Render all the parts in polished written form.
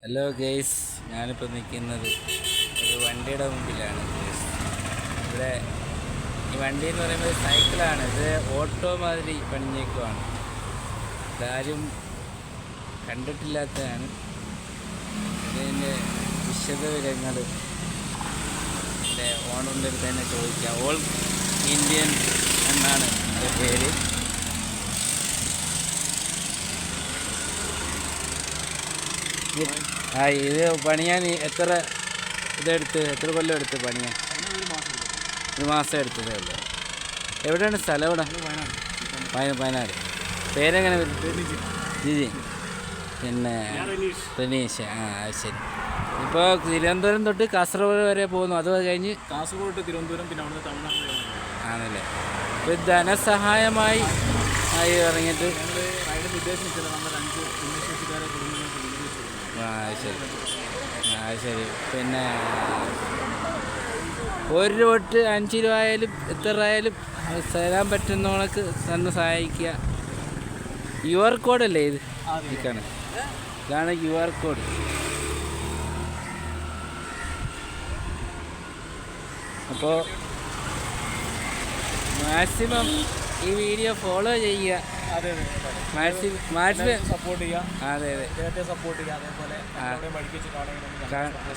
Hello guys, ഞാനിപ്പോൾ നിൽക്കുന്നത് ഒരു വണ്ടിയുടെ മുമ്പിലാണ്. ഇവിടെ ഈ വണ്ടി എന്ന് പറയുമ്പോൾ സൈക്കിളാണ്. ഇത് ഓട്ടോ മാതിരി പണിഞ്ഞേക്കുവാണ്. ഇതാരും കണ്ടിട്ടില്ലാത്തതാണ്. ഇതിൻ്റെ വിശദവിവരങ്ങൾ എൻ്റെ ഓണറിൻ്റെ അടുത്ത് തന്നെ ചോദിക്കാം. ഓൾ ഇന്ത്യൻ എന്നാണ് എൻ്റെ പേര്. ഇത് പണിയാൻ എത്ര എത്ര കൊല്ലം എടുത്ത് പണിയാൻ? ഒരു മാസം എടുത്തതേ ഉള്ളൂ. എവിടെയാണ് സ്ഥലം? എവിടെ? വയനാട്. പേരെങ്ങനെ വരും? ജിജി. പിന്നെ റനീഷ്. അത് ശരി. ഇപ്പോൾ തിരുവനന്തപുരം തൊട്ട് കാസർഗോഡ് വരെ പോകുന്നു. അത് കഴിഞ്ഞ് കാസർഗോഡ് തിരുവനന്തപുരം, പിന്നെ അവിടെ തമിഴ്നാട് ആണല്ലേ. ഇപ്പോൾ ധനസഹായമായി ഇറങ്ങിയിട്ട് ശരി. പിന്നെ ഒരു തൊട്ട് 5 രൂപ ആയാലും എത്ര ആയാലും തരാൻ പറ്റുന്നവർക്ക് തന്നെ സഹായിക്കുക. QR കോഡല്ലേ ഇത്? ഇതാണ് QR കോഡ്. അപ്പോൾ മാക്സിമം ഈ വീഡിയോ ഫോളോ ചെയ്യുക. സപ്പോർട്ട് ചെയ്യാം. അതെ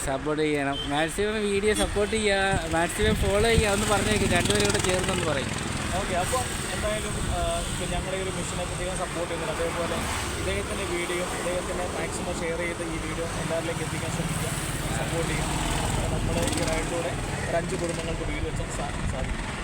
സപ്പോർട്ട് ചെയ്യണം. മാക്സിമം വീഡിയോ സപ്പോർട്ട് ചെയ്യുക, മാക്സിമം ഫോളോ ചെയ്യുക. ഒന്ന് പറഞ്ഞേക്കും, രണ്ടുപേരും കൂടെ ചേർന്നെന്ന് പറയും. ഓക്കെ. അപ്പോൾ എന്തായാലും ഞങ്ങളുടെ ഒരു മിഷനെ പ്രത്യേകം സപ്പോർട്ട് ചെയ്യുന്നുണ്ട്. അതേപോലെ ഇദ്ദേഹത്തിൻ്റെ മാക്സിമം ഷെയർ ചെയ്ത് ഈ വീഡിയോ എല്ലാവരിലേക്ക് എത്തിക്കാൻ ശ്രമിക്കുക, സപ്പോർട്ട് ചെയ്യുക. നമ്മൾ ഈ റൈഡിലൂടെ ഒരു 5 കുടുംബങ്ങൾക്ക് വീട് വെച്ചാൽ സാധിക്കും.